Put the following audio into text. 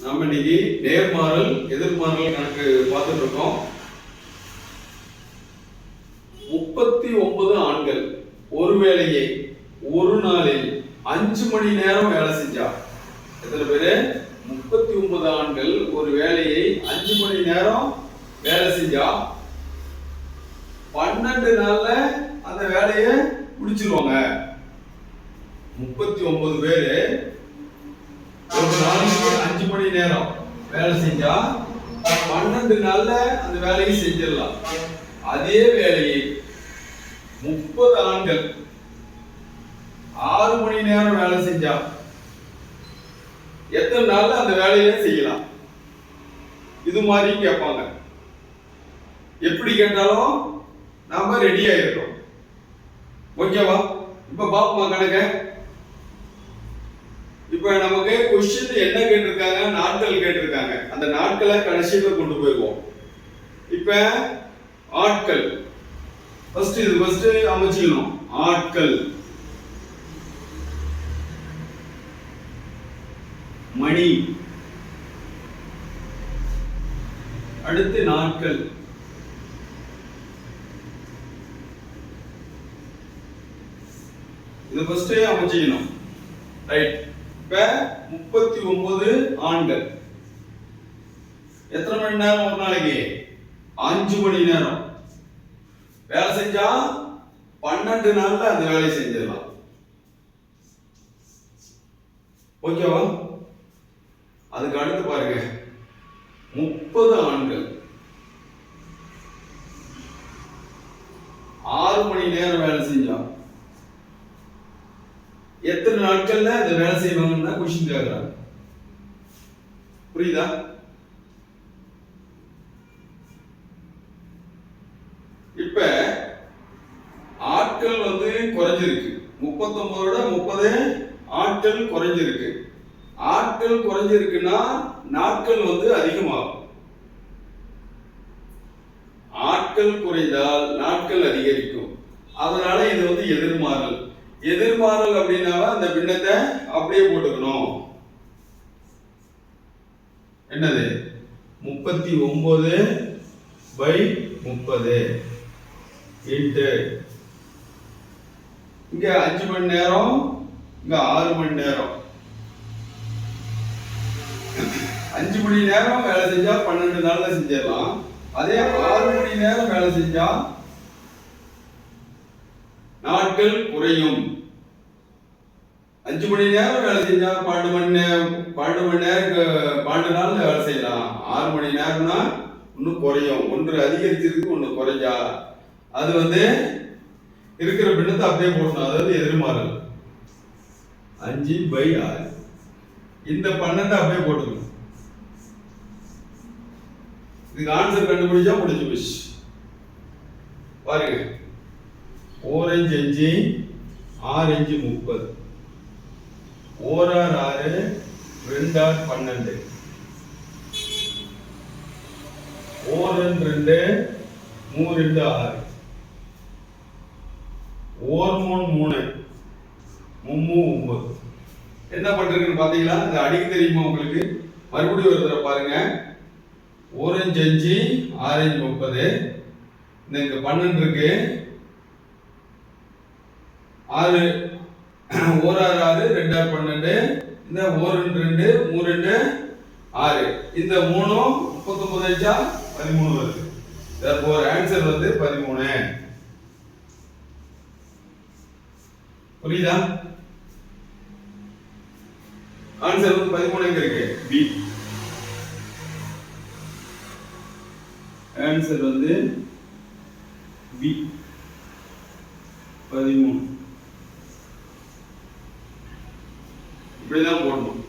நாம இன்னைக்கு நேர்மாறல் எதிர்மாறல் கணக்கு பார்த்துட்டு இருக்கோம். 39 ஆண்கள் ஒரு வேலையை ஒரு நாளில் 5 மணி நேரம் வேலை செஞ்சா எத்தனை பேரு? 39 ஆண்கள் ஒரு வேலையை 5 மணி நேரம் வேலை செஞ்சா 12 நாள்ல அந்த வேலையை முடிச்சிருவாங்க. 39 பேரு ஒரு நாளைக்கு 5 மணி நேரம் வேலை செஞ்சா 12 நாள்ல அந்த வேலையை செஞ்சிடலாம். அதே வேலையை 30 ஆண்கள் 6 மணி நேரம் வேலை செஞ்சா எத்தனை நாள்ல அந்த வேலையை செய்யலாம்? இது மாதிரி கேட்பாங்க. எப்படி கேட்டாலும் நாம ரெடி ஆயிருக்கோம். ஓகேவா? இப்ப பாப்போமா கணக்கு. இப்ப நமக்கு கொஸ்டின் என்ன கேட்டிருக்காங்க? நாட்கள் கேட்டிருக்காங்க. அந்த நாட்களை கடைசியில கொண்டு போயிருவோம். இப்ப ஆட்கள் ஃபர்ஸ்ட் அமைச்சிக்கணும். ஆட்கள், மணி, அடுத்து நாட்கள், இது ஃபர்ஸ்ட் அமைச்சிக்கணும். ரைட். இப்ப 39 ஆண்கள் எத்தனை மணி நேரம் ஒரு நாளைக்கு? 5 மணி நேரம் வேலை செஞ்சா 12 நாள்ல அந்த வேலையை செஞ்சிடலாம். ஓகேவா? அதுக்கு அடுத்து பாருங்க, 30 ஆண்கள் 6 மணி நேரம் வேலை செஞ்சா எத்தனை நாட்கள்ல இந்த வேலை செய்வாங்கன்னா கொஸ்டின் கேக்குறாங்க. புரியுதா? இப்ப ஆட்கள் குறைஞ்சிருக்கு. 39 30 ஆட்கள் குறைஞ்சிருக்கு. ஆட்கள் குறைஞ்சிருக்குன்னா நாட்கள் அதிகமாகும். ஆட்கள் குறைந்தால் நாட்கள் அதிகரிக்கும். அதனால இது எதிர்மாறல். எதிர்மாறல் அப்படின்னா அந்த பின்னத்தை அப்படியே போட்டுக்கணும். என்னது? 39/30 இன்ட்டு இங்க 5 மணி நேரம், இங்க 6 மணி நேரம். 5 மணி நேரம் வேலை செஞ்சா 12 நாள்ல செஞ்சிடலாம். அதே 6 மணி நேரம் வேலை செஞ்சா நாட்கள் குறையும். 5 மணி நேரம் வேலை செஞ்சா 12 மணி நேரம் 12 நாள்ல வேலை செய்யலாம். 6 மணி நேரம்னா இன்னும் குறையும். ஒன்று அதிகரிச்சிருக்கு, ஒன்று குறைஞ்சா அது இருக்கிற பின்னத்தை அப்படியே போடணும். அதாவது எதிர்மாறல். 5/6 இந்த 12 அப்படியே போட்டுக்கணும். இதுக்கு ஆன்சர் கண்டுபிடிச்சா முடிஞ்சு போச்சு. பாருங்க, 4 5 5 6 5 30 4 6 6 2 6 12 4 2 3 2 6 4 3 3 9. என்ன பண்றதுன்னு பாத்தீங்களா? இது அடிக்க தெரியுமா உங்களுக்கு? மறுபடியும் ஒரு தடவை பாருங்க. 4 5 5 6 5 30 இங்க 12 இருக்கு. 6 1 6 6 2 6 12 இந்த 1 2 3 2 6 இந்த 3 39 13 வருது. therefore answer 13. புரியுதா? ஆன்சர் 13 எங்க இருக்கு? பி. Answer B 13. இப்படிதான் போடணும்.